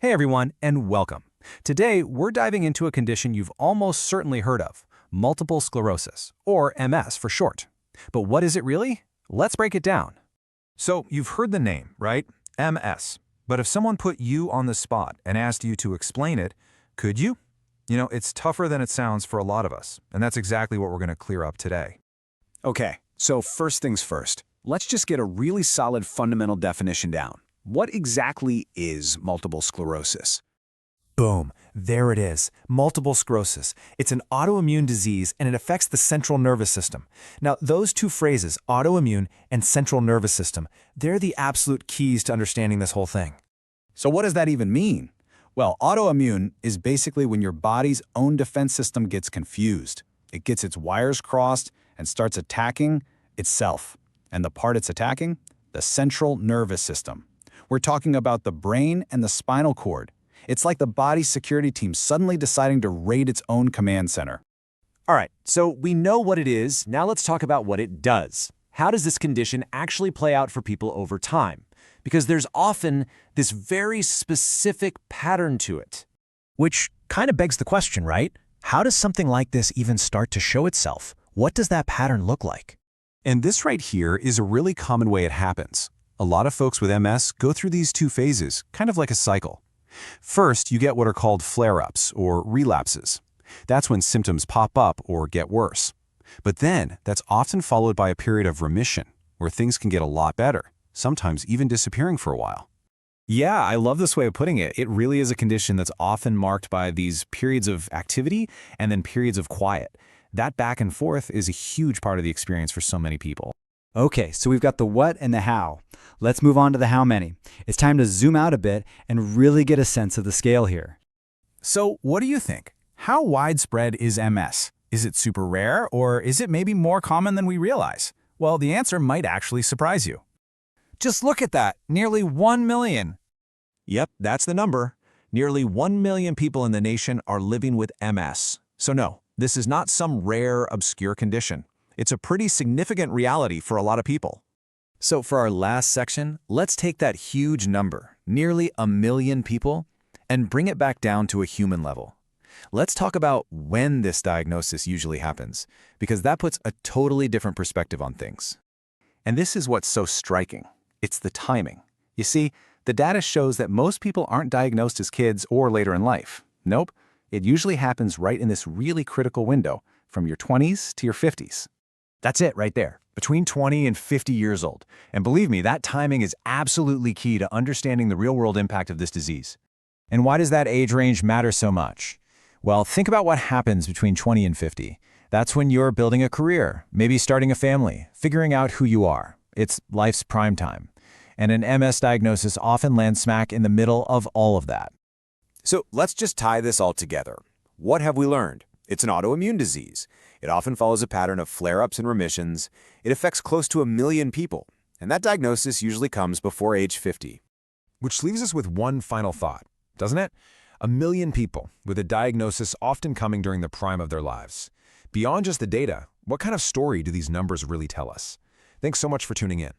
Hey everyone, and welcome. Today, we're diving into a condition you've almost certainly heard of, multiple sclerosis, or MS for short. But what is it really? Let's break it down. So you've heard the name, right? MS. But if someone put you on the spot and asked you to explain it, could you? It's tougher than it sounds for a lot of us, and that's exactly what we're going to clear up today. Okay, so first things first. Let's just get a really solid fundamental definition down. What exactly is multiple sclerosis? Boom, there it is, multiple sclerosis. It's an autoimmune disease and it affects the central nervous system. Now, those two phrases, autoimmune and central nervous system, they're the absolute keys to understanding this whole thing. So what does that even mean? Well, autoimmune is basically when your body's own defense system gets confused. It gets its wires crossed and starts attacking itself. And the part it's attacking? The central nervous system. We're talking about the brain and the spinal cord. It's like the body's security team suddenly deciding to raid its own command center. All right, so we know what it is. Now let's talk about what it does. How does this condition actually play out for people over time? Because there's often this very specific pattern to it. Which kind of begs the question, right? How does something like this even start to show itself? What does that pattern look like? And this right here is a really common way it happens. A lot of folks with MS go through these two phases, kind of like a cycle. First, you get what are called flare-ups or relapses. That's when symptoms pop up or get worse. But then, that's often followed by a period of remission, where things can get a lot better, sometimes even disappearing for a while. Yeah, I love this way of putting it. It really is a condition that's often marked by these periods of activity and then periods of quiet. That back and forth is a huge part of the experience for so many people. Okay, so we've got the what and the how. Let's move on to the how many. It's time to zoom out a bit and really get a sense of the scale here. So, what do you think? How widespread is MS? Is it super rare, or is it maybe more common than we realize? Well, the answer might actually surprise you. Just look at that, nearly 1 million. Yep, that's the number. Nearly 1 million people in the nation are living with MS. So no, this is not some rare, obscure condition. It's a pretty significant reality for a lot of people. So for our last section, let's take that huge number, nearly 1 million people, and bring it back down to a human level. Let's talk about when this diagnosis usually happens, because that puts a totally different perspective on things. And this is what's so striking. It's the timing. You see, the data shows that most people aren't diagnosed as kids or later in life. Nope, it usually happens right in this really critical window, from your 20s to your 50s. That's it right there, between 20 and 50 years old. And believe me, that timing is absolutely key to understanding the real-world impact of this disease. And why does that age range matter so much? Well, think about what happens between 20 and 50. That's when you're building a career, maybe starting a family, figuring out who you are. It's life's prime time. And an MS diagnosis often lands smack in the middle of all of that. So let's just tie this all together. What have we learned? It's an autoimmune disease. It often follows a pattern of flare-ups and remissions. It affects close to 1 million people, and that diagnosis usually comes before age 50. Which leaves us with one final thought, doesn't it? 1 million people, with a diagnosis often coming during the prime of their lives. Beyond just the data, what kind of story do these numbers really tell us? Thanks so much for tuning in.